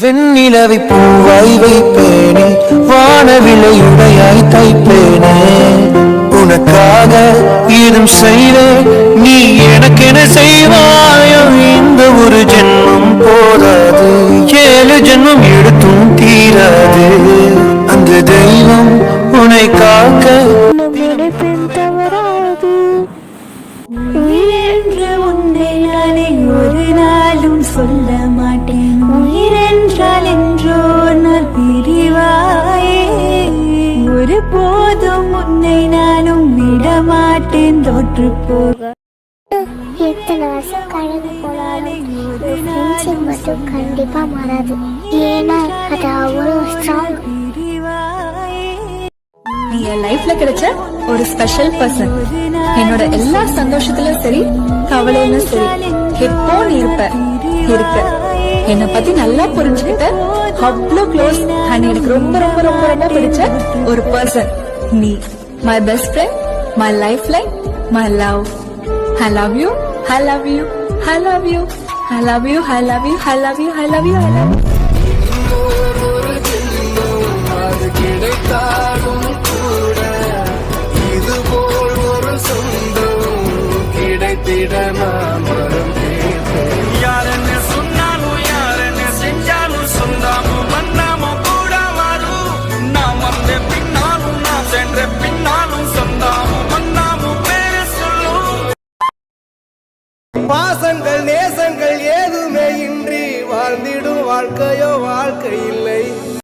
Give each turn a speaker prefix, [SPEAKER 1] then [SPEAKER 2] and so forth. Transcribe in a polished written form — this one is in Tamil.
[SPEAKER 1] வெண்ணிலவை பூவாய் வைப்பேனே, வானவிலையுடையாய் தைப்பேனே, உனக்காக ஏதும் செய்வேன், நீ எனக்கென செய்வாயோ. இந்த ஒரு ஜென்மம் போதாது, 7 ஜென்மம் எடுத்தும் தீராது. அந்த தெய்வம் உன்னை காக்க
[SPEAKER 2] ஒரு நாளும் சொல்ல மாட்டேன். உயிரென்றால் என்றோ நான் பிரிவாயே, ஒரு போதும் உன்னை நானும் விட மாட்டேன் தோற்று போக.
[SPEAKER 3] எத்தனை வருஷம் கடந்து போனாலும் ஃப்ரெண்ட்ஷிப் மட்டும் கண்டிப்பா மாறாது. ஏன்னா அது அவ்வளோ ஸ்ட்ராங்.
[SPEAKER 4] நீ என் லைஃப்ல கிடைச்ச ஒரு ஸ்பெஷல் பர்சன். என்னோட எல்லா சந்தோஷத்திலும் சரி, கவலையிலும் சரி, எப்போ நீ இருக்க. என்னை பத்தி நல்லா புரிஞ்சுக்கிட்ட, அவ்வளோ க்ளோஸ் அண்ட் எனக்கு ரொம்ப ரொம்ப ரொம்ப ரொம்ப பிடிச்ச ஒரு பர்சன் நீ. My best friend, my life line, my love. I love you, I love you, I love you, I love you, I love you, I love you, I love you, I love you.
[SPEAKER 1] கிடைத்தாலும் கூட இதுபோல் ஒரு சொந்தம் கிடைத்திடமா.